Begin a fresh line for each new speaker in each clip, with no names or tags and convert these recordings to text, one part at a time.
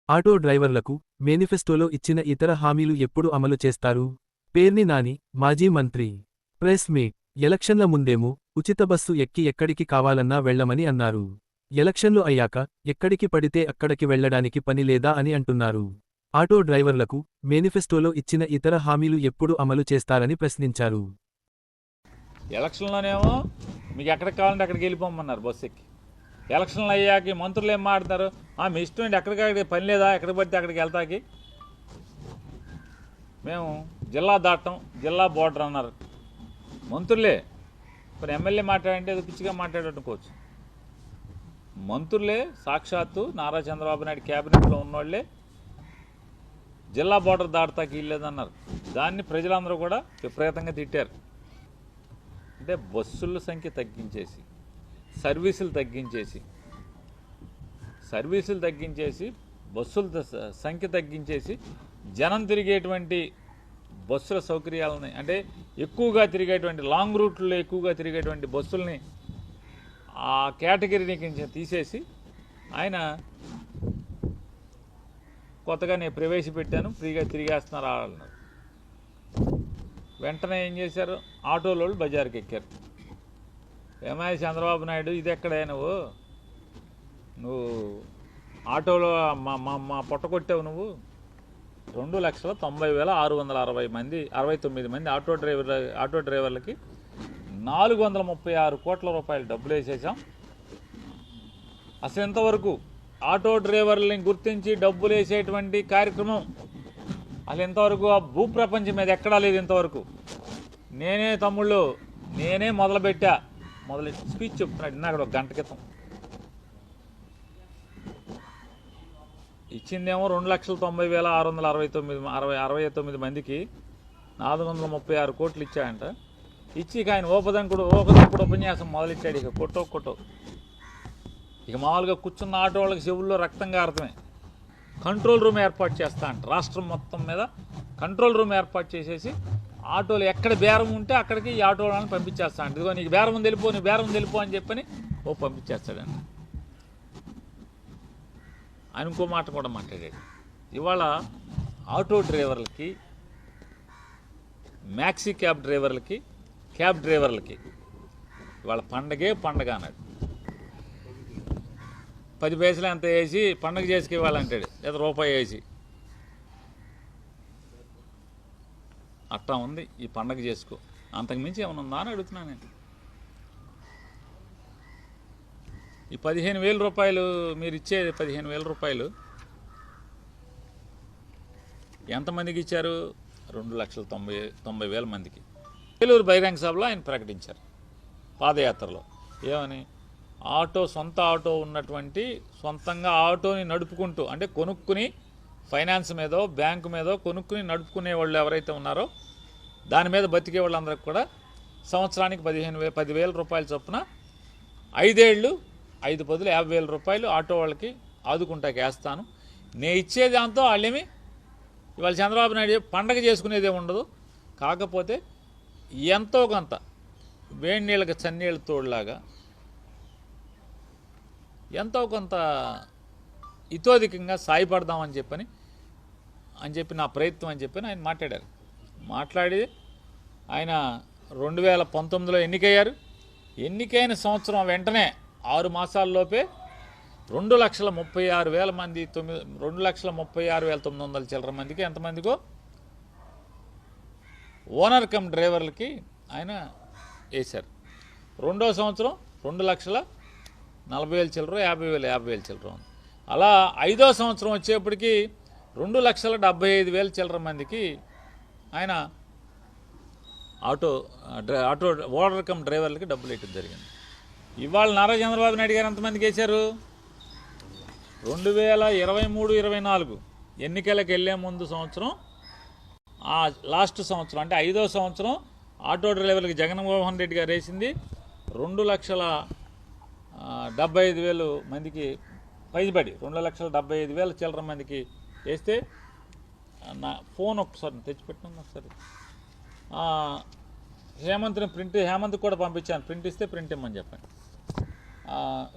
Auto డ్రైవర్లకు మేనిఫెస్టోలో ఇచ్చిన ఇతర హామీలు ఎప్పుడు అమలు చేస్తారు? పేర్ని నాని, మాజీ మంత్రి. Press meet. ఎలక్షన్ల ముందేమో ఉచిత బస్సు ఎక్కి ఎక్కడికి కావాలన్నా వెళ్లమని అన్నారు. ఎలక్షన్లు అయ్యాక ఎక్కడికి పడితే అక్కడికి వెళ్లడానికి పని లేదా అని అంటున్నారు. ఆటో డ్రైవర్లకు మేనిఫెస్టోలో ఇచ్చిన ఇతర హామీలు ఎప్పుడు అమలు చేస్తారని ప్రశ్నించారు.
ఎలక్షన్లోనేమో మీకు ఎక్కడికి కావాలంటే అక్కడికి వెళ్ళిపోమన్నారు బస్సు ఎక్కి. ఎలక్షన్లు అయ్యాక మంత్రులు ఏం మాట్లాడతారు? మీ ఇష్టం ఏంటి, ఎక్కడికక్కడికి పని లేదా, ఎక్కడికి పడితే అక్కడికి వెళ్తాకి. మేము జిల్లా దాటం, జిల్లా బోర్డర్ అన్నారు మంత్రులే. ఇప్పుడు ఎమ్మెల్యే మాట్లాడంటే ఏదో పిచ్చిగా మాట్లాడనుకోవచ్చు. మంత్రులే సాక్షాత్తు నారా చంద్రబాబు నాయుడు క్యాబినెట్లో ఉన్నోళ్లే జిల్లా బోర్డర్ దాటతాకి వీల్లేదన్నారు. దాన్ని ప్రజలందరూ కూడా విపరీతంగా తిట్టారు. అంటే బస్సుల సంఖ్య తగ్గించేసి, సర్వీసులు తగ్గించేసి బస్సుల సంఖ్య తగ్గించేసి జనం తిరిగేటువంటి బస్సుల సౌకర్యాలని, అంటే ఎక్కువగా తిరిగేటువంటి లాంగ్ రూట్లో ఎక్కువగా తిరిగేటువంటి బస్సుల్ని ఆ కేటగిరీని తీసేసి ఆయన కొత్తగా నేను ప్రవేశపెట్టాను, ఫ్రీగా తిరిగేస్తున్నారు అన్నారు. వెంటనే ఏం చేశారు? ఆటోలో బజార్కి ఎక్కారు. ఏమయ్య చంద్రబాబు నాయుడు, ఇది ఎక్కడే నువ్వు ఆటోలో మా పొట్ట కొట్టావు. నువ్వు 2,90,660 మంది 69 మంది ఆటో డ్రైవర్లకి 436 కోట్ల రూపాయలు డబ్బులు వేసేసాం. అసలు ఎంతవరకు ఆటో డ్రైవర్లని గుర్తించి డబ్బులు వేసేటువంటి కార్యక్రమం అసలు ఎంతవరకు ఆ భూప్రపంచం మీద ఎక్కడా లేదు ఇంతవరకు. నేనే మొదలుపెట్టా స్పీచ్ చెప్తున్నాడు ఇందాక ఒక గంట క్రితం. ఇచ్చిందేమో 2,90,669 మందికి 436 కోట్లు ఇచ్చాయంట. ఇచ్చి ఆయన ఓపదంకుడు ఉపన్యాసం మొదలెట్టాడు. ఇక కొట్టో ఇక మామూలుగా కూర్చున్న ఆటో వాళ్ళకి చెవుల్లో రక్తంగా అర్థమే. కంట్రోల్ రూమ్ ఏర్పాటు చేస్తా అంట. రాష్ట్రం మొత్తం మీద కంట్రోల్ రూమ్ ఏర్పాటు చేసేసి ఆటోలు ఎక్కడ బేరం ఉంటే అక్కడికి ఈ ఆటో వాళ్ళని పంపించేస్తా అంట. ఇదిగో నీకు బేరం తెలిపో అని చెప్పని పంపించేస్తాడండి. ఆయన ఇంకో మాట కూడా మాట్లాడాడు. ఇవాళ ఆటో డ్రైవర్లకి, మ్యాక్సీ క్యాబ్ డ్రైవర్లకి ఇవాళ పండగ అన్నాడు. 10 పైసలు ఎంత వేసి పండగ చేసుకు ఇవ్వాలంటాడు, లేదా రూపాయి వేసి. అట్టా ఉంది ఈ పండగ చేసుకో. అంతకుమించి ఏమైనా ఉందా అని అడుగుతున్నాను నేను. ఈ 15,000 రూపాయలు మీరు ఇచ్చే 15,000 రూపాయలు ఎంతమందికి ఇచ్చారు? 2,90,000 మందికి. ఏలూరు బహిరంగ సభలో ఆయన ప్రకటించారు పాదయాత్రలో. ఏమని? సొంత ఆటో ఉన్నటువంటి, సొంతంగా ఆటోని నడుపుకుంటూ, అంటే కొనుక్కుని ఫైనాన్స్ మీదో బ్యాంకు మీదో కొనుక్కుని నడుపుకునే వాళ్ళు ఎవరైతే ఉన్నారో దాని మీద బతికే వాళ్ళందరికీ కూడా సంవత్సరానికి 10,000 రూపాయల చొప్పున 5 ఏళ్ళు 5 బదులు 50,000 రూపాయలు ఆటో వాళ్ళకి ఆదుకుంటాకి వేస్తాను. నేను ఇచ్చే దాంతో వాళ్ళేమి ఇవాళ చంద్రబాబు నాయుడు పండగ చేసుకునేదే ఉండదు. కాకపోతే ఎంతో కొంత వేడి నీళ్ళకి చన్నీళ్ళ తోడులాగా ఎంతో కొంత ఇతోధికంగా సాయపడదామని చెప్పి నా ప్రయత్నం అని చెప్పి ఆయన మాట్లాడారు. మాట్లాడి ఆయన 2019లో ఎన్నికయ్యారు. ఎన్నికైన సంవత్సరం వెంటనే 6 మాసాల్లోపే 2,36,000 మంది 2,36,900 చిల్లర మందికి, ఎంతమందికో ఓనర్ కమ్ డ్రైవర్లకి ఆయన వేశారు. రెండో సంవత్సరం 2,40,000 చిల్లర, 50,000 చిల్లర ఉంది. అలా 5వ సంవత్సరం వచ్చేప్పటికి 2,75,000 చిల్లర మందికి ఆయన ఆటో ఓనర్ కమ్ డ్రైవర్లకి డబ్బులు వేయటం జరిగింది. ఇవాళ నారా చంద్రబాబు నాయుడు గారు ఎంతమందికి వేశారు? 2023-24 ఎన్నికలకు వెళ్ళే ముందు సంవత్సరం, ఆ లాస్ట్ సంవత్సరం అంటే 5వ సంవత్సరం ఆటో డ్రైవర్లకి జగన్మోహన్ రెడ్డి గారు వేసింది 2,75,000 మందికి పైబడి 2,75,000 చిల్లర మందికి వేస్తే, నా ఫోన్ ఒకసారి తెచ్చిపెట్టినాను ఒకసారి. హేమంత్ కూడా పంపించాను, ప్రింట్ ఇస్తే ప్రింట్ ఇమ్మని చెప్పండి.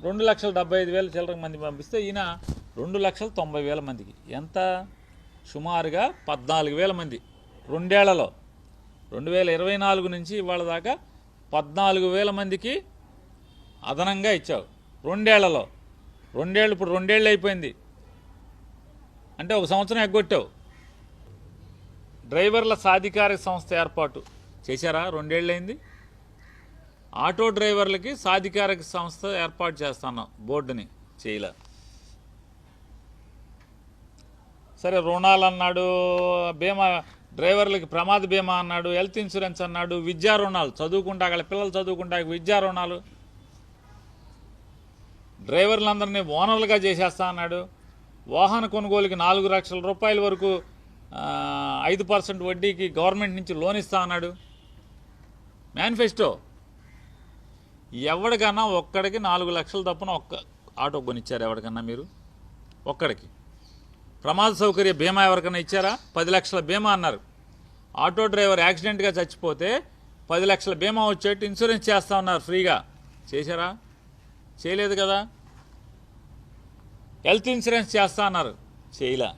2,75,000 చిల్లర మంది పంపిస్తే ఈయన 2,90,000 మందికి. ఎంత? సుమారుగా 14,000 మంది 2 ఏళ్లలో. 2024 నుంచి ఇవాళ దాకా 14,000 మందికి అదనంగా ఇచ్చావు 2 ఏళ్లలో. 2 ఏళ్ళు, ఇప్పుడు 2 ఏళ్ళు అయిపోయింది అంటే 1 సంవత్సరం ఎగ్గొట్టావు. డ్రైవర్ల సాధికారిక సంస్థ ఏర్పాటు చేశారా? 2 ఏళ్ళు అయింది. ఆటో డ్రైవర్లకి సాధికారిక సంస్థ ఏర్పాటు చేస్తాను బోర్డుని, చేయలే. సరే, రుణాలు అన్నాడు, బీమా, డ్రైవర్లకి ప్రమాద బీమా అన్నాడు, హెల్త్ ఇన్సూరెన్స్ అన్నాడు, విద్యా రుణాలు, చదువుకుంటా అక్కడ పిల్లలు చదువుకుంటా విద్యా రుణాలు, డ్రైవర్లందరినీ ఓనర్లుగా చేసేస్తా అన్నాడు. వాహన కొనుగోలుకి 4 లక్షల రూపాయల వరకు 5% వడ్డీకి గవర్నమెంట్ నుంచి లోన్ ఇస్తా అన్నాడు. మేనిఫెస్టో. ఎవరికన్నా ఒక్కడికి 4 లక్షలు తప్పున ఒక్క ఆటో కొనిచ్చారు ఎవరికన్నా మీరు? ఒక్కడికి. ప్రమాద సౌకర్య బీమా ఎవరికైనా ఇచ్చారా? 10 లక్షల బీమా అన్నారు. ఆటో డ్రైవర్ యాక్సిడెంట్గా చచ్చిపోతే 10 లక్షల బీమా వచ్చేట్టు ఇన్సూరెన్స్ చేస్తా ఉన్నారు ఫ్రీగా. చేశారా? చేయలేదు కదా. హెల్త్ ఇన్సూరెన్స్ చేస్తా అన్నారు, చేయలే.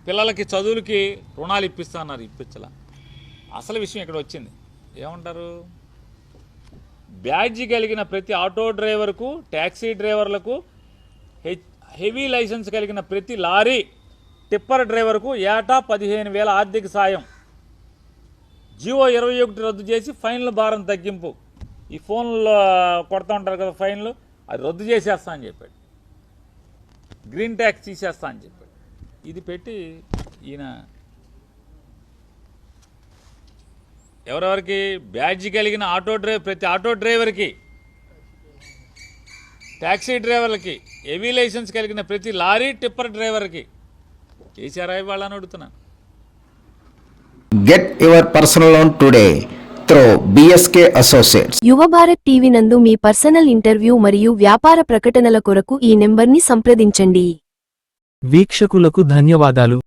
పిల్లలకి చదువులకి రుణాలు ఇప్పిస్తా అన్నారు, ఇప్పించలా. అసలు విషయం ఇక్కడ వచ్చింది. ఏమంటారు? బ్యాడ్జి కలిగిన ప్రతి ఆటో డ్రైవర్కు, ట్యాక్సీ డ్రైవర్లకు, హెవీ లైసెన్స్ కలిగిన ప్రతి లారీ టిప్పర్ డ్రైవర్కు ఏటా 15,000 ఆర్థిక సాయం. జియో 21 రద్దు చేసి ఫైన్ల భారం తగ్గింపు. ఈ ఫోన్లో కొడతా ఉంటారు కదా ఫైన్లు, అది రద్దు చేసేస్తా అని చెప్పాడు. గ్రీన్ ట్యాక్స్ తీసేస్తా అని చెప్పాడు. ఇది పెట్టి ఈయన ఎవరెవరికి? బ్యాడ్జి కలిగిన ప్రతి ఆటో డ్రైవర్కి, ట్యాక్సీ డ్రైవర్లకి, హెవీ లైసెన్స్ కలిగిన ప్రతి లారీ టిప్పర్ డ్రైవర్కి చేశారా ఇవాళని అడుగుతున్నాను.
Get your personal loan today through BSK Associates.
యువ భారత్ టీవీ నందు మీ పర్సనల్ ఇంటర్వ్యూ మరియు వ్యాపార ప్రకటనల కొరకు ఈ నెంబర్ని సంప్రదించండి.
వీక్షకులకు ధన్యవాదాలు.